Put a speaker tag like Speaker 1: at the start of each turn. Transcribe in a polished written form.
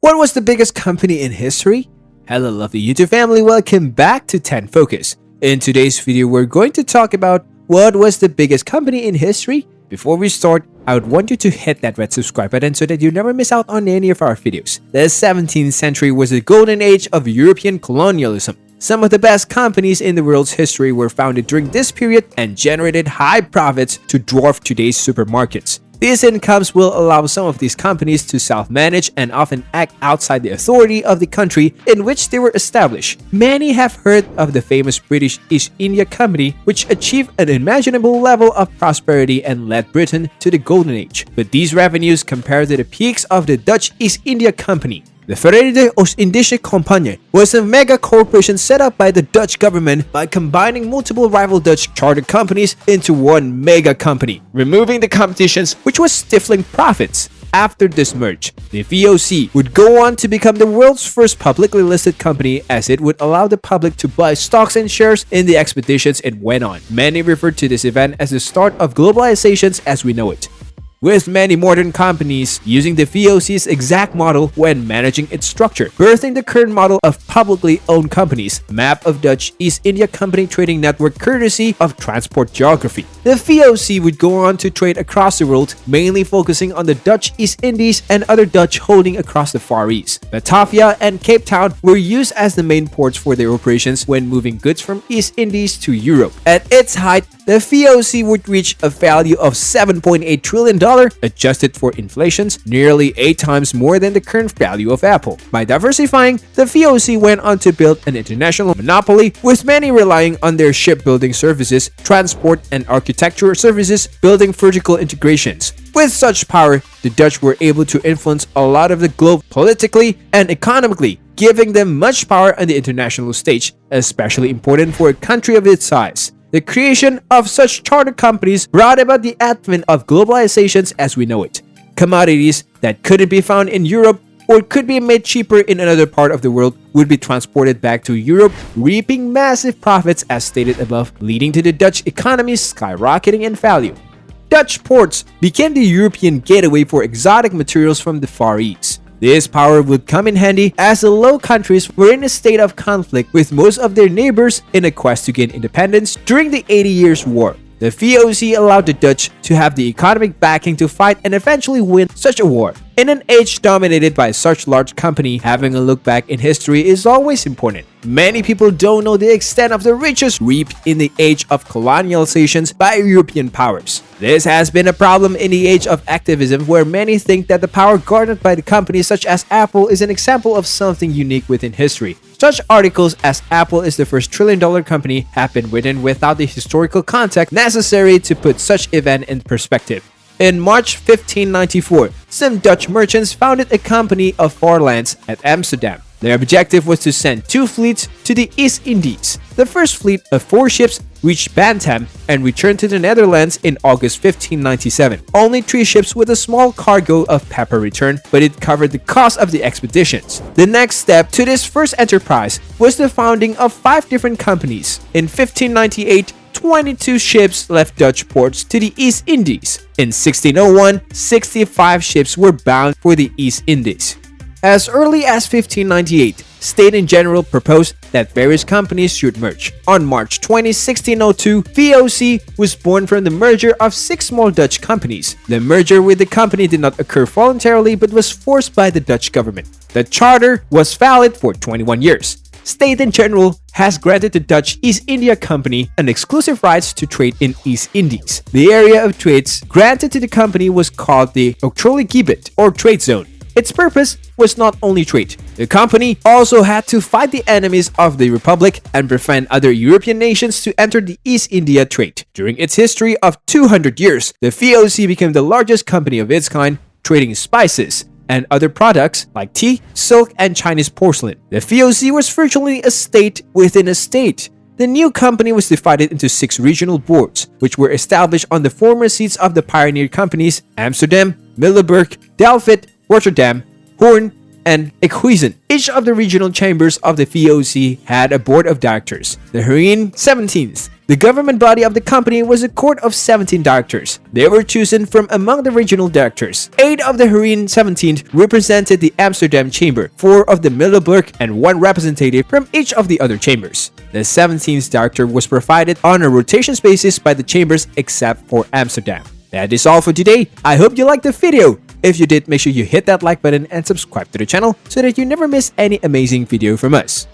Speaker 1: What was the biggest company in history? Hello lovely YouTube family, welcome back to 10 Focus. In today's video, we're going to talk about what was the biggest company in history. Before we start, I would want you to hit that red subscribe button so that you never miss out on any of our videos. The 17th century was the golden age of European colonialism. Some of the best companies in the world's history were founded during this period and generated high profits to dwarf today's supermarkets. These incomes will allow some of these companies to self-manage and often act outside the authority of the country in which they were established. Many have heard of the famous British East India Company, which achieved an unimaginable level of prosperity and led Britain to the Golden Age. But these revenues compare to the peaks of the Dutch East India Company. The Verenigde Oost-Indische Compagnie was a mega corporation set up by the Dutch government by combining multiple rival Dutch chartered companies into one mega company, removing the competitions which was stifling profits. After this merge, the VOC would go on to become the world's first publicly listed company, as it would allow the public to buy stocks and shares in the expeditions it went on. Many refer to this event as the start of globalizations as we know it, with many modern companies using the VOC's exact model when managing its structure, birthing the current model of publicly owned companies, map of Dutch East India Company trading network courtesy of Transport Geography. The VOC would go on to trade across the world, mainly focusing on the Dutch East Indies and other Dutch holding across the Far East. Batavia and Cape Town were used as the main ports for their operations when moving goods from East Indies to Europe. At its height, the VOC would reach a value of $7.8 trillion, adjusted for inflations, nearly 8 times more than the current value of Apple. By diversifying, the VOC went on to build an international monopoly, with many relying on their shipbuilding services, transport and architecture services, building vertical integrations. With such power, the Dutch were able to influence a lot of the globe politically and economically, giving them much power on the international stage, especially important for a country of its size. The creation of such chartered companies brought about the advent of globalizations as we know it. Commodities that couldn't be found in Europe or could be made cheaper in another part of the world would be transported back to Europe, reaping massive profits as stated above, leading to the Dutch economy skyrocketing in value. Dutch ports became the European gateway for exotic materials from the Far East. This power would come in handy as the Low Countries were in a state of conflict with most of their neighbors in a quest to gain independence during the 80 Years' War. The VOC allowed the Dutch to have the economic backing to fight and eventually win such a war. In an age dominated by such large company, having a look back in history is always important. Many people don't know the extent of the riches reaped in the age of colonializations by European powers. This has been a problem in the age of activism, where many think that the power garnered by the companies such as Apple is an example of something unique within history. Such articles as Apple is the first trillion-dollar company have been written without the historical context necessary to put such event in perspective. In March 1594, some Dutch merchants founded a company of forelands at Amsterdam. Their objective was to send 2 fleets to the East Indies. The first fleet of 4 ships reached Bantam and returned to the Netherlands in August 1597. Only 3 ships with a small cargo of pepper returned, but it covered the cost of the expeditions. The next step to this first enterprise was the founding of 5 different companies. In 1598, 22 ships left Dutch ports to the East Indies. In 1601, 65 ships were bound for the East Indies. As early as 1598, Staten General proposed that various companies should merge. On March 20, 1602, VOC was born from the merger of 6 small Dutch companies. The merger with the company did not occur voluntarily but was forced by the Dutch government. The charter was valid for 21 years. Staten General has granted the Dutch East India Company an exclusive rights to trade in East Indies. The area of trades granted to the company was called the Octrollegebied, or trade zone. Its purpose was not only trade. The company also had to fight the enemies of the Republic and prevent other European nations to enter the East India trade. During its history of 200 years, the VOC became the largest company of its kind, trading spices and other products like tea, silk, and Chinese porcelain. The VOC was virtually a state within a state. The new company was divided into 6 regional boards, which were established on the former seats of the pioneer companies Amsterdam, Middelburg, Delft, Rotterdam, Hoorn, and Enkhuizen. Each of the regional chambers of the VOC had a board of directors. The Heren 17th, The government body of the company was a court of 17 directors. They were chosen from among the regional directors. 8 of the Hurrien 17 represented the Amsterdam chamber, 4 of the Middelburg, and 1 representative from each of the other chambers. The 17th director was provided on a rotation basis by the chambers except for Amsterdam. That is all for today. I hope you liked the video. If you did, make sure you hit that like button and subscribe to the channel so that you never miss any amazing video from us.